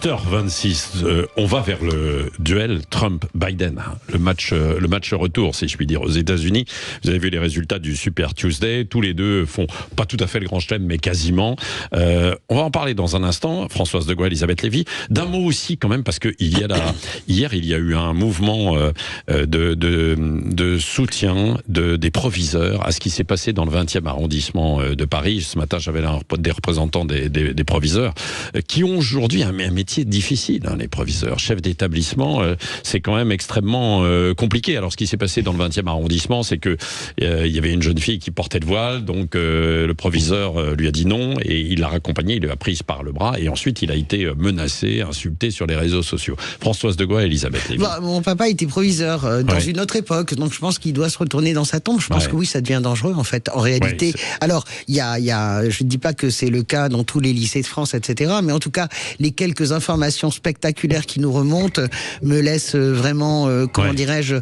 8h26, on va vers le duel Trump-Biden, le match retour, si je puis dire, aux États-Unis. Vous avez vu les résultats du Super Tuesday. Tous les deux font pas tout à fait le grand chelem, mais quasiment. On va en parler dans un instant. Françoise de Gaulle, Elisabeth Lévy. D'un mot aussi, quand même, parce que hier, il y a eu un mouvement de soutien des proviseurs à ce qui s'est passé dans le 20e arrondissement de Paris. Ce matin, j'avais des représentants des proviseurs qui ont aujourd'hui un métier difficile, hein, les proviseurs. Chefs d'établissement, c'est quand même extrêmement compliqué. Alors, ce qui s'est passé dans le 20e arrondissement, c'est que il y avait une jeune fille qui portait le voile, donc le proviseur lui a dit non, et il l'a raccompagnée, il l'a prise par le bras, et ensuite il a été menacé, insulté sur les réseaux sociaux. Françoise de Gaulle, Elisabeth Lévy. Mon papa était proviseur dans une autre époque, donc je pense qu'il doit se retourner dans sa tombe. Je pense que oui, ça devient dangereux, en fait, en réalité. Alors, je ne dis pas que c'est le cas dans tous les lycées de France, etc., mais en tout cas, les quelques informations spectaculaires qui nous remontent me laissent vraiment, dirais-je,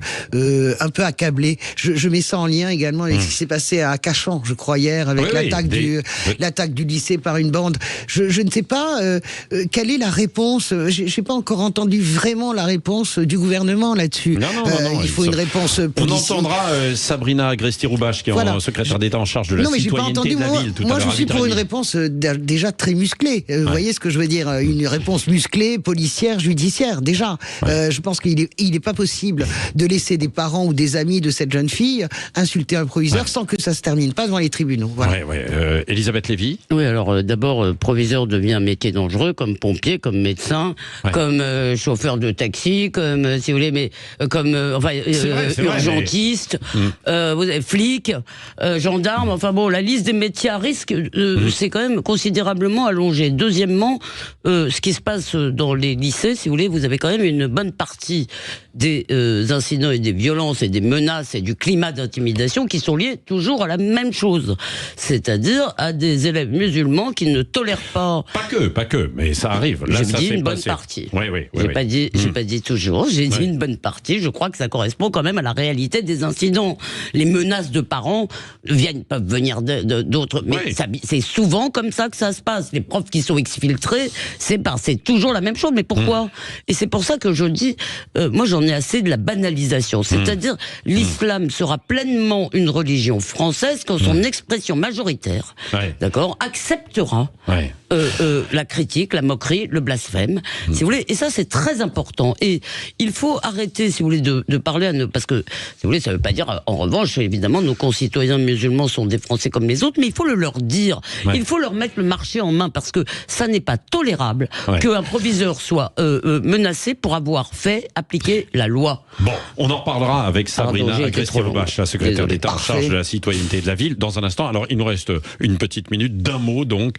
un peu accablé. Je mets ça en lien également avec ce qui s'est passé à Cachan, je crois, hier, avec l'attaque du lycée par une bande. Je ne sais pas quelle est la réponse. J'ai pas encore entendu vraiment la réponse du gouvernement là-dessus. Non, il faut une réponse politique. On entendra Sabrina Agresti-Roubache, qui est secrétaire d'État en charge de la citoyenneté de la ville. Moi, je suis pour une réponse déjà très musclée. Vous voyez ce que je veux dire? Une réponse musclée, policière, judiciaire, déjà. Je pense qu'il est pas possible de laisser des parents ou des amis de cette jeune fille insulter un proviseur sans que ça se termine pas devant les tribunaux. Voilà. Elisabeth Lévy. Oui, alors d'abord, proviseur devient un métier dangereux, comme pompier, comme médecin, comme chauffeur de taxi, comme, si vous voulez, mais comme urgentiste, vous avez flic, gendarme, enfin bon, la liste des métiers à risque, c'est quand même considérablement allongé. Deuxièmement, ce qui se passe dans les lycées, si vous voulez, vous avez quand même une bonne partie des incidents et des violences et des menaces et du climat d'intimidation qui sont liés toujours à la même chose, c'est-à-dire à des élèves musulmans qui ne tolèrent pas. Pas que, mais ça arrive. Là, j'ai dit une bonne partie. J'ai pas dit toujours. J'ai dit une bonne partie. Je crois que ça correspond quand même à la réalité des incidents. Les menaces de parents peuvent venir d'autres, mais c'est souvent comme ça que ça se passe. Les profs qui sont exfiltrés, c'est toujours la même chose. Mais pourquoi? Et c'est pour ça que je dis, moi j'en ai assez de la banalisation. C'est-à-dire, l'islam sera pleinement une religion française quand son expression majoritaire, d'accord, acceptera la critique, la moquerie, le blasphème, si vous voulez. Et ça, c'est très important. Et il faut arrêter, si vous voulez, de parler à nos... Parce que, si vous voulez, ça ne veut pas dire... En revanche, évidemment, nos concitoyens musulmans sont des Français comme les autres, mais il faut le leur dire. Il faut leur mettre le marché en main, parce que ça n'est pas tolérable qu'un proviseur soit menacé pour avoir fait appliquer la loi. Bon, on en reparlera avec Sabrina Agresti-Roubache, la secrétaire d'État en charge de la citoyenneté de la ville, dans un instant. Alors, il nous reste une petite minute, d'un mot, donc.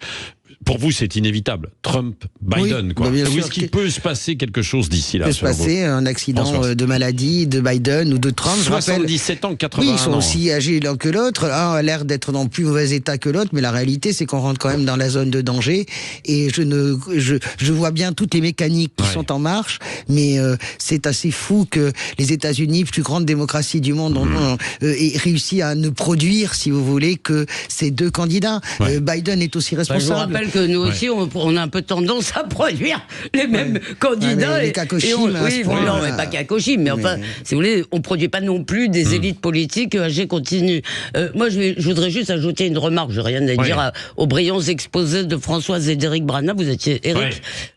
Pour vous, c'est inévitable. Trump, Biden, quoi. Est-ce qu'il peut se passer quelque chose d'ici là? Il peut se passer un accident de maladie de Biden ou de Trump. 77 ans, 80 ans. Oui, ils sont aussi âgés l'un que l'autre. Un a l'air d'être dans plus mauvais état que l'autre, mais la réalité, c'est qu'on rentre quand même dans la zone de danger. Et je vois bien toutes les mécaniques qui sont en marche, mais c'est assez fou que les États-Unis, plus grande démocratie du monde, aient réussi à ne produire, si vous voulez, que ces deux candidats. Biden est aussi responsable. Je vous rappelle que nous aussi, on a un peu tendance à produire les mêmes candidats. Les Kakoshim, non, mais pas Kakoshim, mais enfin, si vous voulez, on produit pas non plus des élites politiques âgées continues. Moi, je voudrais juste ajouter une remarque. Je n'ai rien à dire aux brillants exposés de Françoise et d'Éric Brana.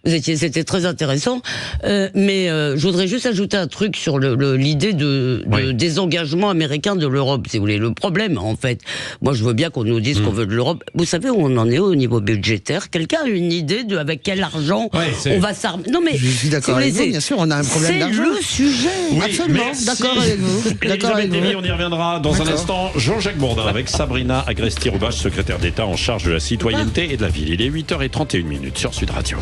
C'était très intéressant. Mais je voudrais juste ajouter un truc sur l'idée de désengagement américain de l'Europe, si vous voulez. Le problème, en fait, moi, je veux bien qu'on nous dise qu'on veut de l'Europe. Vous savez où on en est au niveau budgétaire? Quelqu'un a une idée de avec quel argent on va s'armer? Non, mais je suis d'accord avec vous, bien sûr, on a un problème d'argent. C'est le sujet. Absolument, d'accord avec vous. Elisabeth Lévy, on y reviendra dans un instant. Jean-Jacques Bourdin avec Sabrina Agresti-Roubache, secrétaire d'État en charge de la citoyenneté et de la ville. Il est 8h31 sur Sud Radio.